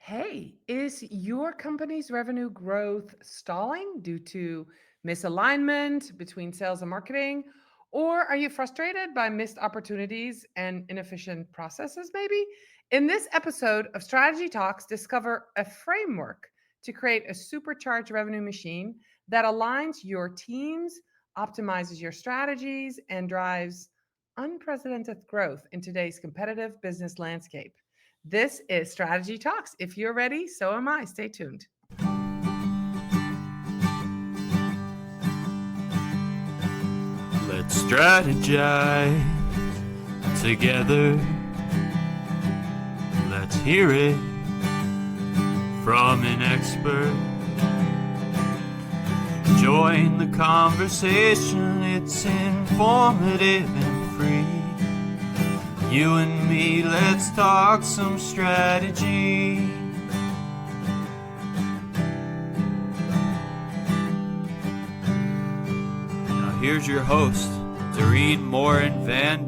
Hey, is your company's revenue growth stalling due to misalignment between sales and marketing? Or are you frustrated by missed opportunities and inefficient processes, maybe? In this episode of Strategy Talks, discover a framework to create a supercharged revenue machine that aligns your teams, optimizes your strategies, and drives unprecedented growth in today's competitive business landscape. This is Strategy Talks. If you're ready, so am I. Stay tuned. Let's strategize together. Let's hear it from an expert. Join the conversation, it's informative and free. You and me, let's talk some strategy. Now here's your host, Morin-van.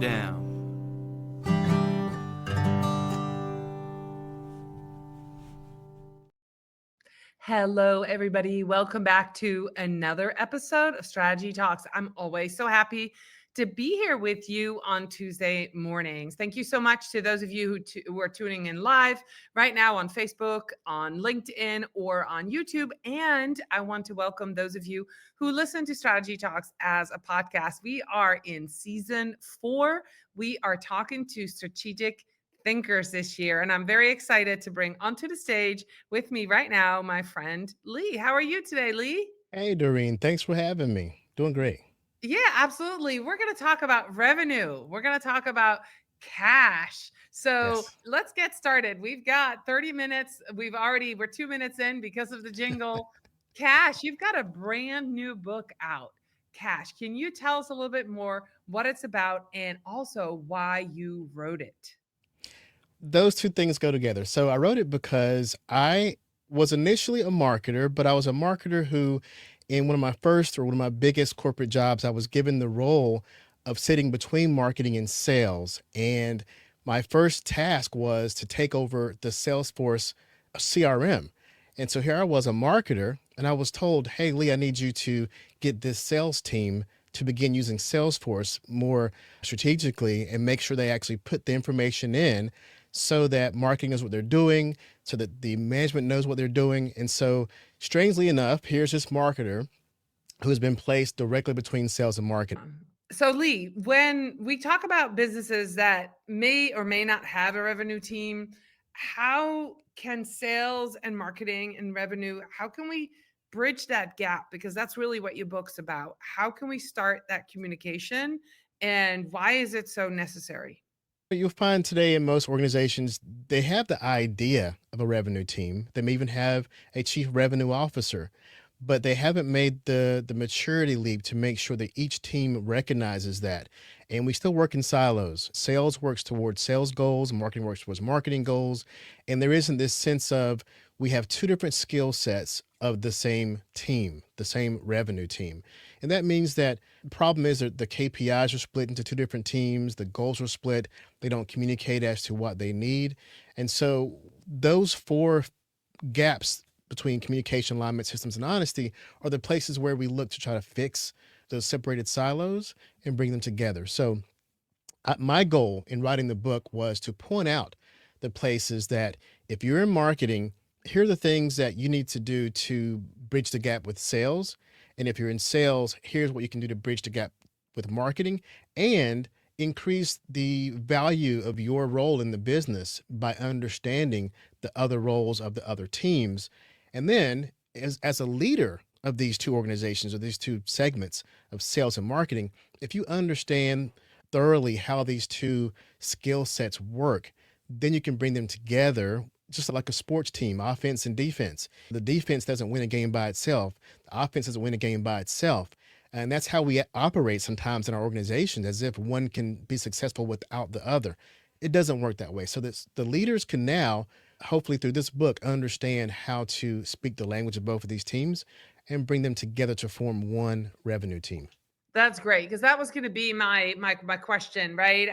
Hello, everybody. Welcome back to another episode of Strategy Talks. I'm always so happy to be here with you on Tuesday mornings. Thank you so much to those of you who are tuning in live right now on Facebook, on LinkedIn, or on YouTube. And I want to welcome those of you who listen to Strategy Talks as a podcast. We are in season 4. We are talking to strategic thinkers this year. And I'm very excited to bring onto the stage with me right now my friend Lee. How are you today, Lee? Hey, Doreen. Thanks for having me. Doing great. Yeah, absolutely. We're going to talk about revenue. We're going to talk about cash. So Yes. let's get started. We've got 30 minutes. We're 2 minutes in because of the jingle. Cash, you've got a brand new book out. Cash, can you tell us a little bit more what it's about and also why you wrote it? Those two things go together. So I wrote it because I was initially a marketer, but I was a marketer who, in one of my biggest corporate jobs, I was given the role of sitting between marketing and sales. And my first task was to take over the Salesforce CRM. And so here I was, a marketer, and I was told, hey, Lee, I need you to get this sales team to begin using Salesforce more strategically and make sure they actually put the information in so that marketing knows what they're doing, so that the management knows what they're doing. And so, strangely enough, here's this marketer who has been placed directly between sales and marketing. So, Lee, when we talk about businesses that may or may not have a revenue team, how can sales and marketing and revenue, how can we bridge that gap? Because that's really what your book's about. How can we start that communication and why is it so necessary? You'll find today in most organizations, they have the idea of a revenue team. They may even have a chief revenue officer, but they haven't made the maturity leap to make sure that each team recognizes that. And we still work in silos. Sales works towards sales goals, marketing works towards marketing goals. And there isn't this sense of we have two different skill sets of the same team, the same revenue team. And that means that the problem is that the KPIs are split into two different teams, the goals are split, they don't communicate as to what they need. And so those four gaps between communication, alignment, systems, and honesty are the places where we look to try to fix those separated silos and bring them together. So my goal in writing the book was to point out the places that if you're in marketing, here are the things that you need to do to bridge the gap with sales. And if you're in sales, here's what you can do to bridge the gap with marketing and increase the value of your role in the business by understanding the other roles of the other teams. And then as a leader of these two organizations or these two segments of sales and marketing, if you understand thoroughly how these two skill sets work, then you can bring them together just like a sports team, offense and defense. The defense doesn't win a game by itself. The offense doesn't win a game by itself. And that's how we operate sometimes in our organizations, as if one can be successful without the other. It doesn't work that way. So the leaders can now, hopefully through this book, understand how to speak the language of both of these teams and bring them together to form one revenue team. That's great because that was going to be my question, right?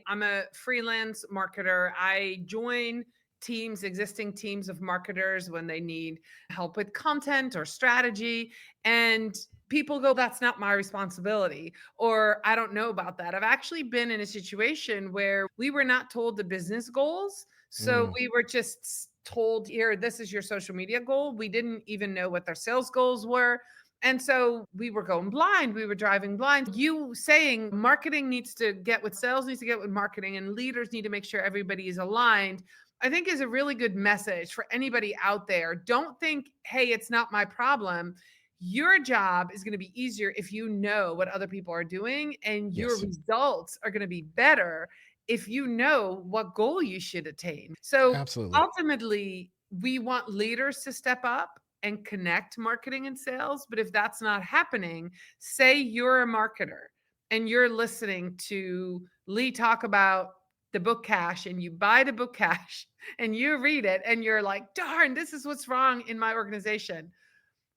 I'm a freelance marketer. I join existing teams of marketers when they need help with content or strategy. And people go, that's not my responsibility, or I don't know about that. I've actually been in a situation where we were not told the business goals. So Mm, we were just told, here, this is your social media goal. We didn't even know what their sales goals were. And so we were going blind. We were driving blind. You saying marketing needs to get with sales, needs to get with marketing, and leaders need to make sure everybody is aligned, I think is a really good message for anybody out there. Don't think, hey, it's not my problem. Your job is going to be easier if you know what other people are doing, and your yes, results are going to be better if you know what goal you should attain. So absolutely. ultimately, we want leaders to step up and connect marketing and sales. But if that's not happening, say you're a marketer and you're listening to Lee talk about the book Cash, and you buy the book Cash and you read it and you're like, darn, this is what's wrong in my organization.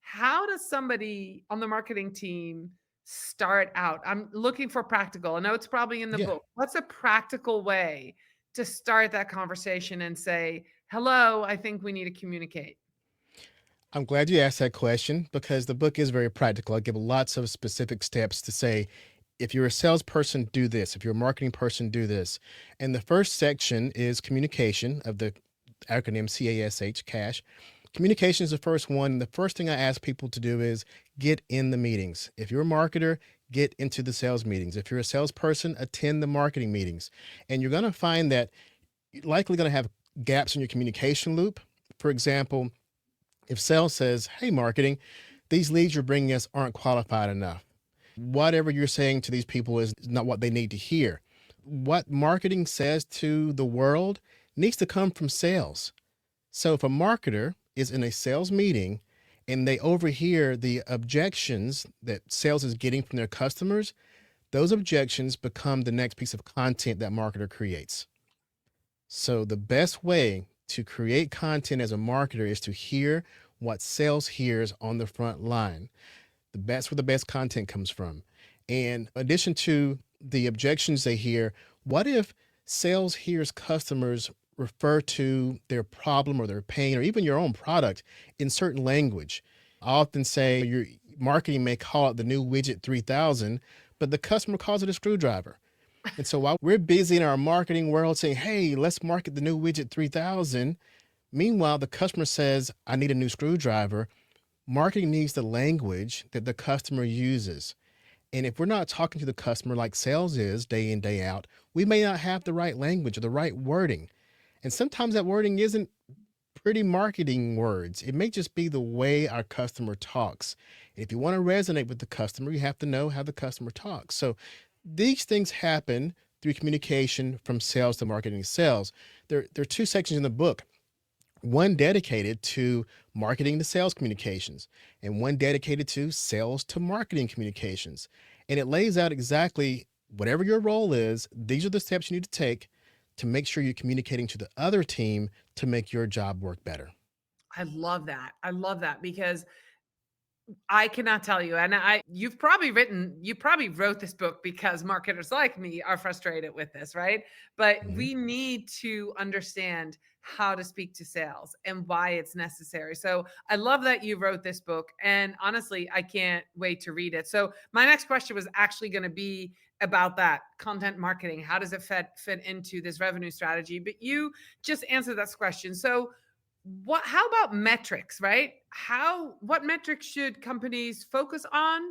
How does somebody on the marketing team start out? I'm looking for practical. I know it's probably in the Yeah. book. What's a practical way to start that conversation and say, hello, I think we need to communicate? I'm glad you asked that question because the book is very practical. I give lots of specific steps to say, if you're a salesperson, do this. If you're a marketing person, do this. And the first section is communication of the acronym CASH, cash. Communication is the first one. The first thing I ask people to do is get in the meetings. If you're a marketer, get into the sales meetings. If you're a salesperson, attend the marketing meetings. And you're going to find that you're likely going to have gaps in your communication loop. For example, if sales says, hey, marketing, these leads you're bringing us aren't qualified enough. Whatever you're saying to these people is not what they need to hear. What marketing says to the world needs to come from sales. So if a marketer is in a sales meeting and they overhear the objections that sales is getting from their customers, those objections become the next piece of content that marketer creates. So the best way to create content as a marketer is to hear what sales hears on the front line. That's where the best content comes from. And in addition to the objections they hear, what if sales hears customers refer to their problem or their pain or even your own product in certain language? I often say your marketing may call it the new widget 3000, but the customer calls it a screwdriver. And so while we're busy in our marketing world saying, hey, let's market the new widget 3000, meanwhile, the customer says, I need a new screwdriver. Marketing needs the language that the customer uses. And if we're not talking to the customer like sales is day in, day out, we may not have the right language or the right wording. And sometimes that wording isn't pretty marketing words. It may just be the way our customer talks. And if you want to resonate with the customer, you have to know how the customer talks. So these things happen through communication from sales to marketing to sales. There are two sections in the book, one dedicated to marketing to sales communications and one dedicated to sales to marketing communications. And it lays out exactly whatever your role is, these are the steps you need to take to make sure you're communicating to the other team to make your job work better. I love that. I love that because I cannot tell you. And you probably wrote this book because marketers like me are frustrated with this, right? But Mhm. we need to understand how to speak to sales and why it's necessary. So I love that you wrote this book. And honestly, I can't wait to read it. So my next question was actually going to be about that content marketing. How does it fit into this revenue strategy? But you just answered that question. So how about metrics, right? What metrics should companies focus on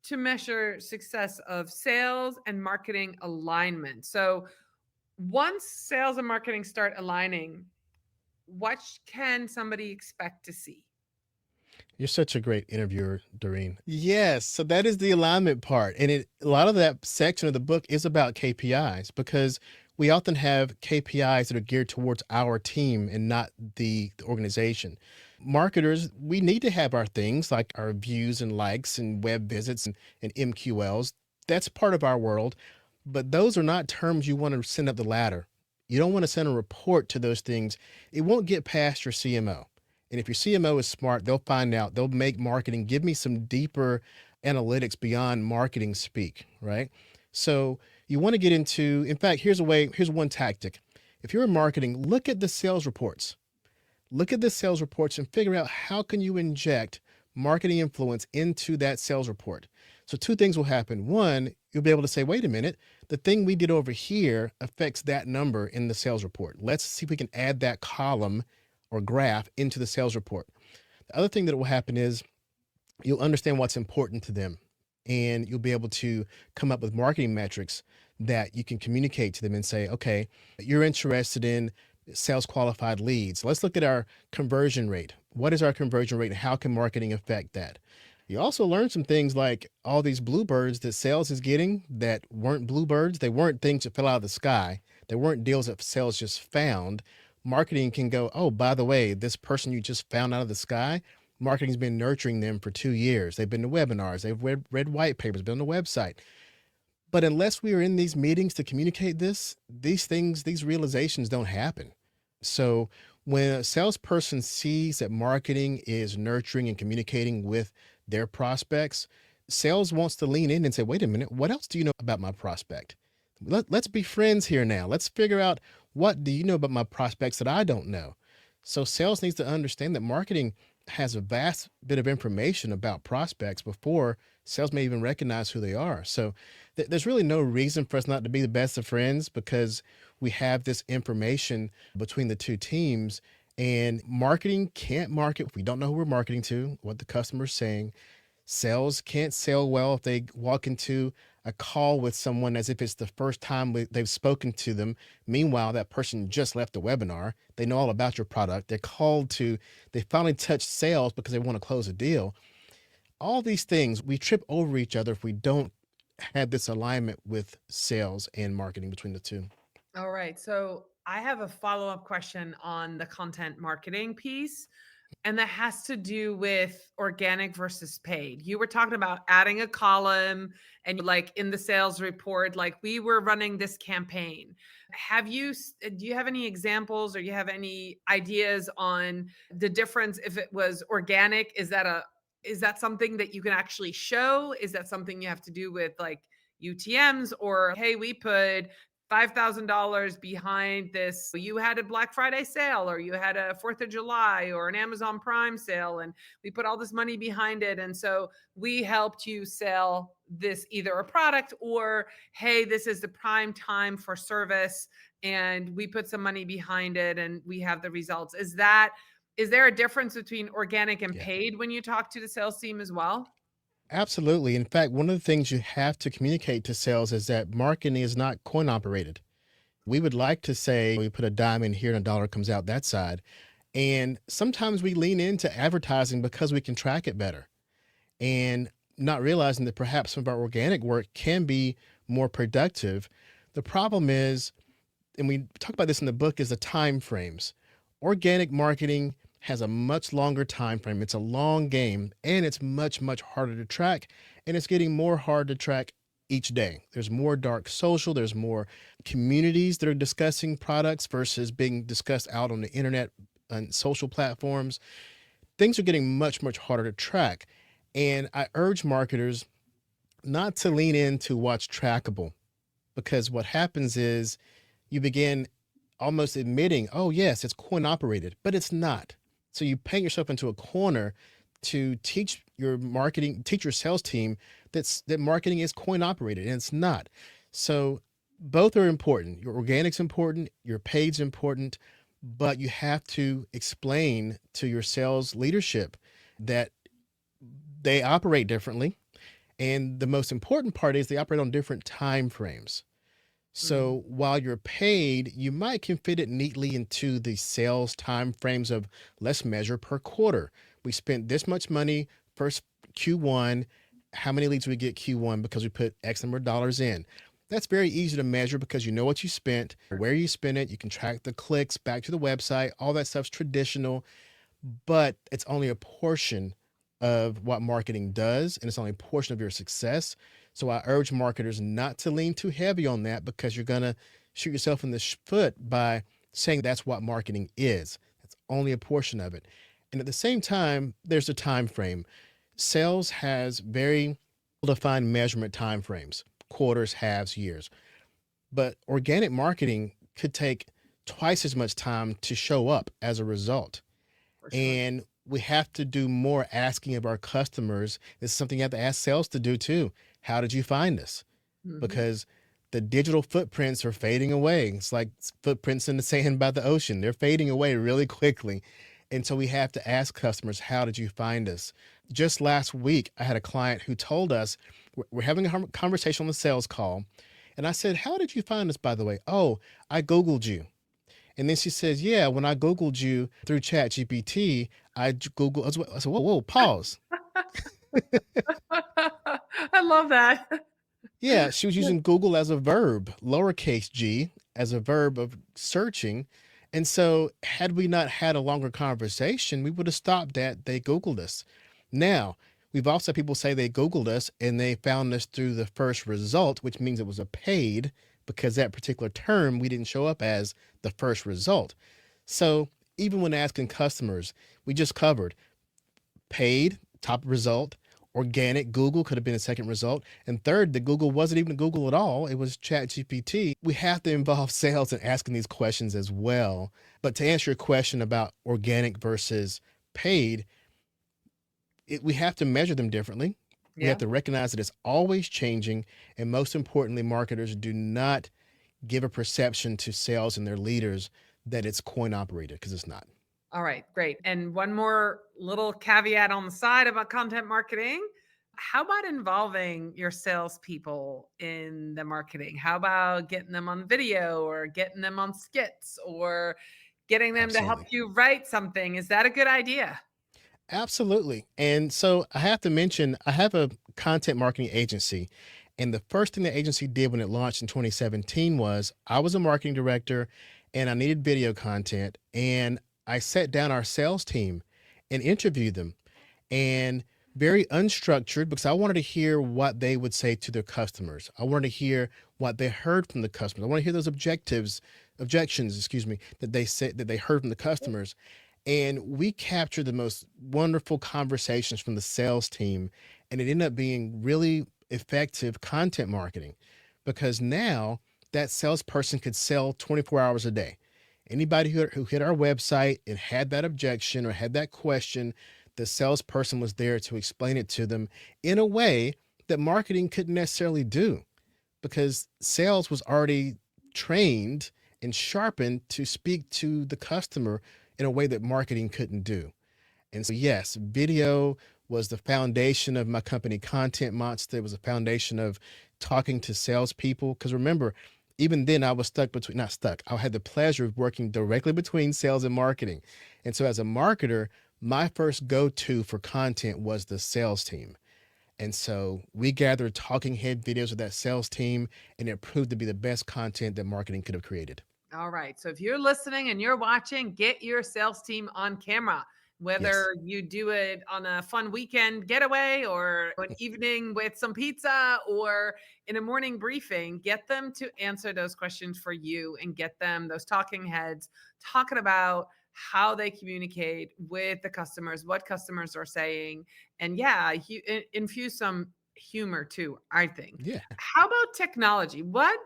to measure success of sales and marketing alignment? So once sales and marketing start aligning, what can somebody expect to see? You're such a great interviewer, Doreen. Yes, so that is the alignment part. And a lot of that section of the book is about KPIs because we often have KPIs that are geared towards our team and not the organization. Marketers, we need to have our things like our views and likes and web visits and MQLs. That's part of our world, but those are not terms you want to send up the ladder. You don't want to send a report to those things. It won't get past your CMO. And if your CMO is smart, they'll find out, they'll make marketing, give me some deeper analytics beyond marketing speak, right? So you want to get into, in fact, here's one tactic. If you're in marketing, look at the sales reports. Look at the sales reports and figure out how can you inject marketing influence into that sales report. So two things will happen. One, you'll be able to say, wait a minute, the thing we did over here affects that number in the sales report. Let's see if we can add that column or graph into the sales report. The other thing that will happen is you'll understand what's important to them, and you'll be able to come up with marketing metrics that you can communicate to them and say, okay, you're interested in sales qualified leads. Let's look at our conversion rate. What is our conversion rate and how can marketing affect that? You also learn some things like all these bluebirds that sales is getting that weren't bluebirds. They weren't things that fell out of the sky. They weren't deals that sales just found. Marketing can go, oh, by the way, this person you just found out of the sky, marketing's been nurturing them for 2 years. They've been to webinars, they've read white papers, been on the website. But unless we are in these meetings to communicate these things, these realizations don't happen. So when a salesperson sees that marketing is nurturing and communicating with their prospects, sales wants to lean in and say, wait a minute, what else do you know about my prospect? Let's be friends here now. Let's figure out, what do you know about my prospects that I don't know? So sales needs to understand that marketing has a vast bit of information about prospects before sales may even recognize who they are. So there's really no reason for us not to be the best of friends, because we have this information between the two teams, and marketing can't market if we don't know who we're marketing to, what the customer's saying. Sales can't sell well if they walk into a call with someone as if it's the first time they've spoken to them. Meanwhile, that person just left the webinar. They know all about your product. They finally touched sales because they want to close a deal. All these things, we trip over each other if we don't have this alignment with sales and marketing between the two. All right. So I have a follow-up question on the content marketing piece. And that has to do with organic versus paid. You were talking about adding a column and like in the sales report, like we were running this campaign. Do you have any examples or you have any ideas on the difference if it was organic? Is that something that you can actually show? Is that something you have to do with like UTMs, or hey, we put $5,000 behind this? You had a Black Friday sale, or you had a 4th of July or an Amazon Prime sale, and we put all this money behind it. And so we helped you sell this, either a product or, hey, this is the prime time for service. And we put some money behind it and we have the results. Is there a difference between organic and Yeah. paid when you talk to the sales team as well? Absolutely. In fact, one of the things you have to communicate to sales is that marketing is not coin operated. We would like to say we put a dime in here and a dollar comes out that side. And sometimes we lean into advertising because we can track it better, and not realizing that perhaps some of our organic work can be more productive. The problem is, and we talk about this in the book, is the time frames. Organic marketing has a much longer time frame. It's a long game, and it's much, much harder to track, and it's getting more hard to track each day. There's more dark social, there's more communities that are discussing products versus being discussed out on the internet and social platforms. Things are getting much, much harder to track. And I urge marketers not to lean into what's trackable, because what happens is you begin almost admitting, oh, yes, it's coin operated, but it's not. So you paint yourself into a corner to teach your sales team that marketing is coin operated, and it's not. So both are important. Your organic's important, your paid's important, but you have to explain to your sales leadership that they operate differently. And the most important part is they operate on different time frames. Mhm. So while you're paid, you might can fit it neatly into the sales time frames of, let's measure per quarter. We spent this much money first Q1. How many leads we get Q1 because we put X number of dollars in? That's very easy to measure because you know what you spent, where you spent it. You can track the clicks back to the website. All that stuff's traditional, but it's only a portion of what marketing does, and it's only a portion of your success. So I urge marketers not to lean too heavy on that, because you're going to shoot yourself in the foot by saying that's what marketing is. That's only a portion of it. And at the same time, there's a time frame. Sales has very defined measurement time frames: quarters, halves, years. But organic marketing could take twice as much time to show up as a result. For sure. And we have to do more asking of our customers. This is something you have to ask sales to do too. How did you find us? Mhm. Because the digital footprints are fading away. It's like footprints in the sand by the ocean. They're fading away really quickly. And so we have to ask customers, how did you find us? Just last week, I had a client who told us, we're having a conversation on the sales call. And I said, how did you find us, by the way? Oh, I Googled you. And then she says, yeah, when I Googled you through Chat GPT, Googled, I said, whoa, pause. I love that. Yeah, she was using Google as a verb, lowercase g, as a verb of searching. And so, had we not had a longer conversation, we would have stopped at they Googled us. Now, we've also had people say they Googled us and they found us through the first result, which means it was a paid because that particular term we didn't show up as the first result. So, even when asking customers, we just covered paid, top result. Organic, Google could have been a second result. And third, the Google wasn't even Google at all. It was ChatGPT. We have to involve sales in asking these questions as well. But to answer your question about organic versus paid, we have to measure them differently. We have Yeah. to recognize that it's always changing. And most importantly, marketers do not give a perception to sales and their leaders that it's coin operated, because it's not. All right, great. And one more little caveat on the side about content marketing. How about involving your salespeople in the marketing? How about getting them on video or getting them on skits or getting them to help Absolutely. you write something? Is that a good idea? Absolutely. And so I have to mention, I have a content marketing agency. And the first thing the agency did when it launched in 2017 was I was a marketing director and I needed video content. And I sat down our sales team and interviewed them, and very unstructured, because I wanted to hear what they would say to their customers. I wanted to hear what they heard from the customers. I want to hear those objections, excuse me, that they said that they heard from the customers. And we captured the most wonderful conversations from the sales team. And it ended up being really effective content marketing, because now that salesperson could sell 24 hours a day. Anybody who hit our website and had that objection or had that question, the salesperson was there to explain it to them in a way that marketing couldn't necessarily do, because sales was already trained and sharpened to speak to the customer in a way that marketing couldn't do. And so, yes, video was the foundation of my company, Content Monsta. It was a foundation of talking to salespeople. Because remember, even then, I was stuck between, not stuck, I had the pleasure of working directly between sales and marketing. And so, as a marketer, my first go to for content was the sales team. And so we gathered talking head videos with that sales team, and it proved to be the best content that marketing could have created. All right. So if you're listening and you're watching, get your sales team on camera. Yes. Whether you do it on a fun weekend getaway or an evening with some pizza or in a morning briefing, get them to answer those questions for you and get them those talking heads talking about how they communicate with the customers, what customers are saying. And yeah, infuse some humor too, I think. Yeah. How about technology? What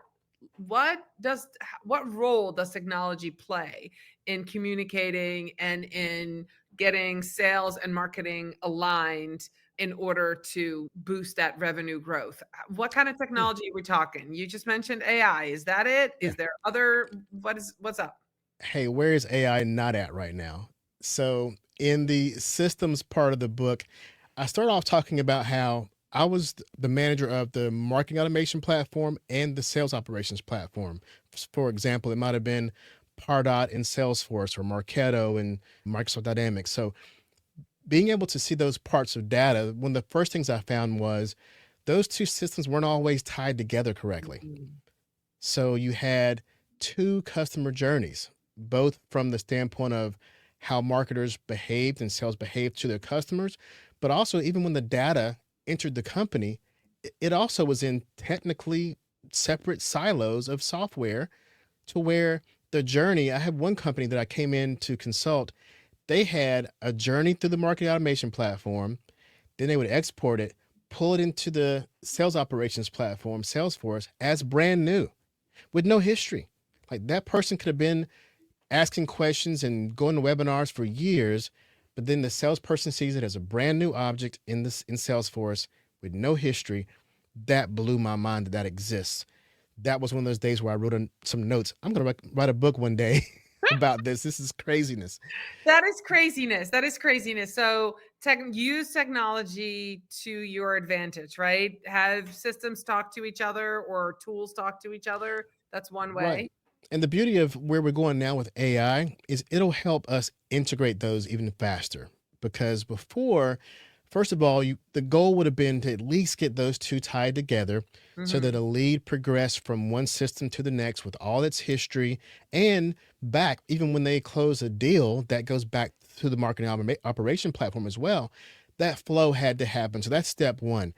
role does technology play in communicating and in getting sales and marketing aligned in order to boost that revenue growth? What kind of Yeah. technology are we talking? You just mentioned AI. Is that it? Yeah. Is there other what's up? Hey, where is AI not at right now? So, in the systems part of the book, I start off talking about how I was the manager of the marketing automation platform and the sales operations platform. For example, it might have been Pardot in Salesforce or Marketo in Microsoft Dynamics. So, being able to see those parts of data, one of the first things I found was those two systems weren't always tied together correctly. Mhm. So you had two customer journeys, both from the standpoint of how marketers behaved and sales behaved to their customers, but also even when the data entered the company, it also was in technically separate silos of software, to where the journey, I had one company that I came in to consult, they had a journey through the marketing automation platform, then they would export it, pull it into the sales operations platform, Salesforce, as brand new with no history. Like that person could have been asking questions and going to webinars for years, but then the salesperson sees it as a brand new object in Salesforce with no history. That blew my mind that exists. That was one of those days where I wrote some notes. I'm going to write a book one day about this. This is craziness. That is craziness. That is craziness. So use technology to your advantage, right? Have systems talk to each other or tools talk to each other. That's one way. Right. And the beauty of where we're going now with AI is it'll help us integrate those even faster. Because before, first of all, the goal would have been to at least get those two tied together so that Mhm. a lead progressed from one system to the next with all its history and back, even when they close a deal, that goes back to the marketing operation platform as well. That flow had to happen. So that's step one.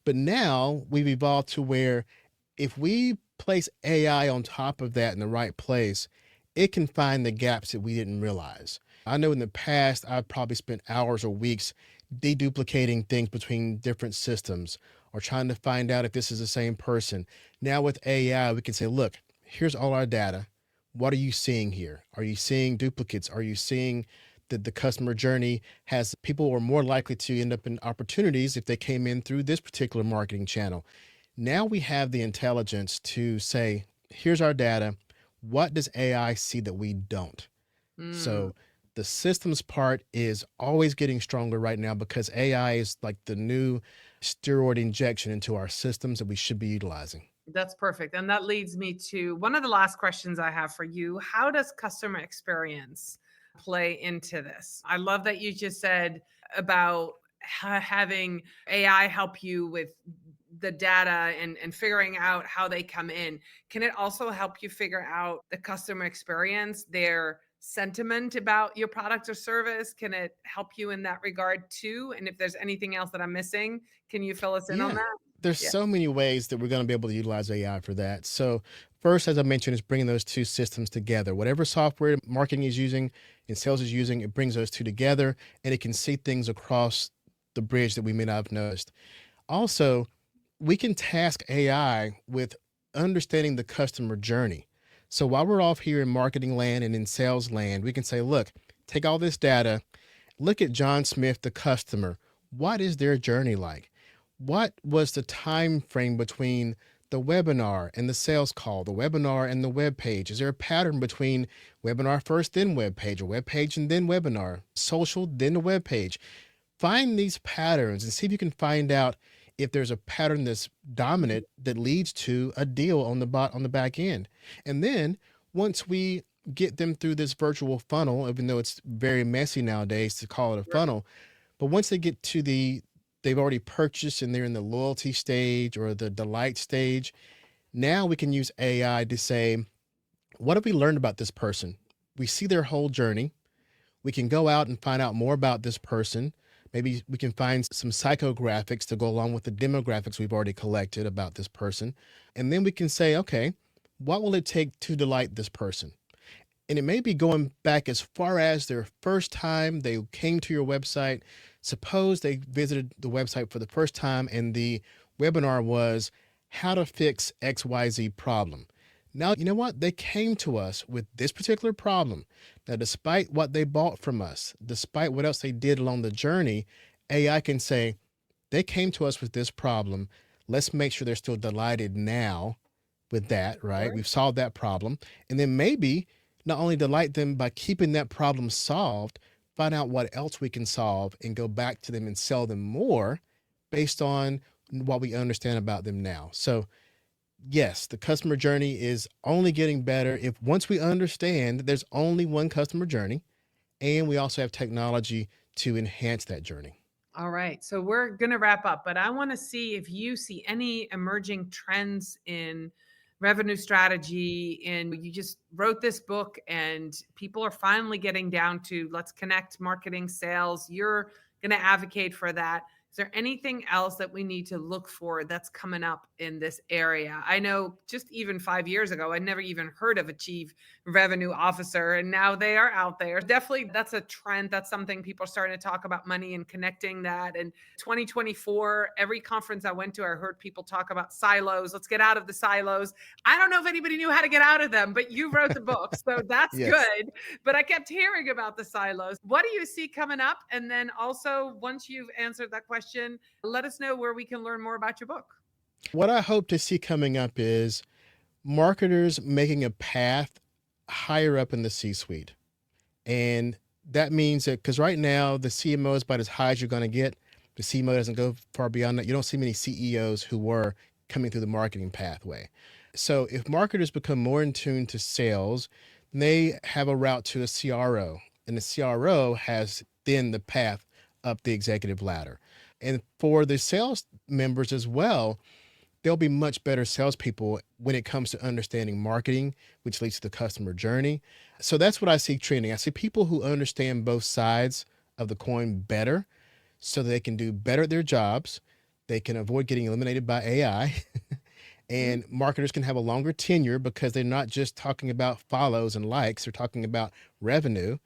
But now we've evolved to where if we place AI on top of that in the right place, it can find the gaps that we didn't realize. I know in the past, I've probably spent hours or weeks deduplicating things between different systems or trying to find out if this is the same person. Now with AI, we can say, look, here's all our data. What are you seeing here? Are you seeing duplicates? Are you seeing that the customer journey has people are more likely to end up in opportunities if they came in through this particular marketing channel? Now we have the intelligence to say, here's our data. What does AI see that we don't? Mm. So the systems part is always getting stronger right now because AI is like the new steroid injection into our systems that we should be utilizing. That's perfect. And that leads me to one of the last questions I have for you. How does customer experience play into this? I love that you just said about having AI help you with the data and figuring out how they come in. Can it also help you figure out the customer experience, their sentiment about your product or service? Can it help you in that regard too? And if there's anything else that I'm missing, can you fill us in on Yeah, that? there's Yeah. so many ways that we're going to be able to utilize AI for that. So, first, as I mentioned, is bringing those two systems together. Whatever software marketing is using and sales is using, it brings those two together and it can see things across the bridge that we may not have noticed. Also, we can task AI with understanding the customer journey. So while we're off here in marketing land and in sales land, we can say, look, take all this data, look at John Smith, the customer. What is their journey like? What was the time frame between the webinar and the sales call, the webinar and the web page? Is there a pattern between webinar first, then web page, or web page and then webinar, social, then the web page? Find these patterns and see if you can find out if there's a pattern that's dominant that leads to a deal on the back end. And then once we get them through this virtual funnel, even though it's very messy nowadays to call it a funnel, but once they get to they've already purchased and they're in the loyalty stage or the delight stage, now we can use AI to say, what have we learned about this person? We see their whole journey. We can go out and find out more about this person. Maybe we can find some psychographics to go along with the demographics we've already collected about this person. And then we can say, okay, what will it take to delight this person? And it may be going back as far as their first time they came to your website. Suppose they visited the website for the first time and the webinar was how to fix XYZ problem. Now, you know what? They came to us with this particular problem. Now, despite what they bought from us, despite what else they did along the journey, AI can say, they came to us with this problem. Let's make sure they're still delighted now with that, right? Sure. We've solved that problem. And then maybe not only delight them by keeping that problem solved, find out what else we can solve and go back to them and sell them more based on what we understand about them now. So, yes, the customer journey is only getting better if once we understand that there's only one customer journey and we also have technology to enhance that journey. All right. So we're going to wrap up, but I want to see if you see any emerging trends in revenue strategy. And you just wrote this book, and people are finally getting down to let's connect marketing, sales. You're going to advocate for that. Is there anything else that we need to look for that's coming up in this area? I know just even 5 years ago, I never even heard of a chief revenue officer, and now they are out there. Definitely, that's a trend. That's something people are starting to talk about money and connecting that. And 2024, every conference I went to, I heard people talk about silos. Let's get out of the silos. I don't know if anybody knew how to get out of them, but you wrote the book, so that's Yes. good. But I kept hearing about the silos. What do you see coming up? And then also, once you've answered that question, let us know where we can learn more about your book. What I hope to see coming up is marketers making a path higher up in the C-suite. And that means that because right now the CMO is about as high as you're going to get. The CMO doesn't go far beyond that. You don't see many CEOs who were coming through the marketing pathway. So if marketers become more in tune to sales, they have a route to a CRO, and the CRO has then the path up the executive ladder. And for the sales members as well, they'll be much better salespeople when it comes to understanding marketing, which leads to the customer journey. So that's what I see trending. I see people who understand both sides of the coin better so they can do better at their jobs. They can avoid getting eliminated by AI. And marketers can have a longer tenure because they're not just talking about follows and likes, they're talking about revenue.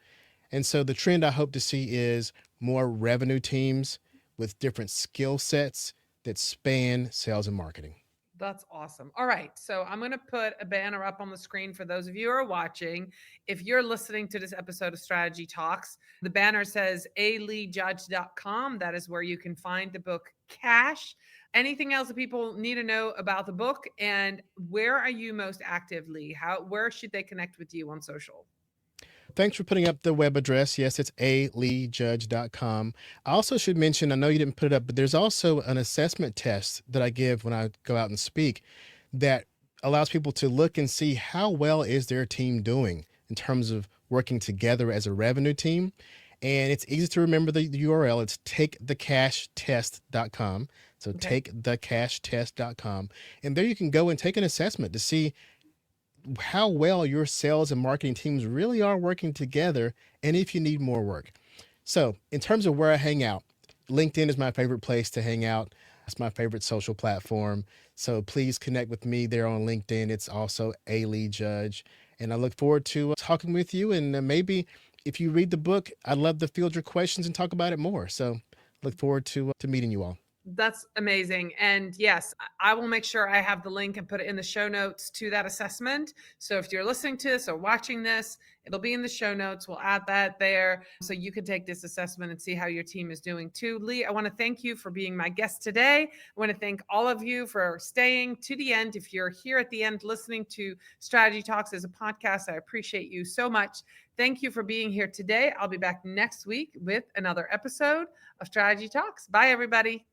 And so the trend I hope to see is more revenue teams with different skill sets that span sales and marketing. That's awesome. All right. So I'm going to put a banner up on the screen for those of you who are watching. If you're listening to this episode of Strategy Talks, the banner says aleejudge.com. That is where you can find the book Cash. Anything else that people need to know about the book, and where are you most actively? Where should they connect with you on social? Thanks for putting up the web address. Yes, it's aleejudge.com. I also should mention, I know you didn't put it up, but there's also an assessment test that I give when I go out and speak that allows people to look and see how well is their team doing in terms of working together as a revenue team. And it's easy to remember the URL. It's takethecashtest.com. So Okay. takethecashtest.com. And there you can go and take an assessment to see how well your sales and marketing teams really are working together and if you need more work. So in terms of where I hang out, LinkedIn is my favorite place to hang out. It's my favorite social platform. So please connect with me there on LinkedIn. It's also A. Lee Judge. And I look forward to talking with you. And maybe if you read the book, I'd love to field your questions and talk about it more. So look forward to meeting you all. That's amazing. And yes, I will make sure I have the link and put it in the show notes to that assessment. So if you're listening to this or watching this, it'll be in the show notes. We'll add that there so you can take this assessment and see how your team is doing too. Lee, I want to thank you for being my guest today. I want to thank all of you for staying to the end. If you're here at the end listening to Strategy Talks as a podcast, I appreciate you so much. Thank you for being here today. I'll be back next week with another episode of Strategy Talks. Bye, everybody.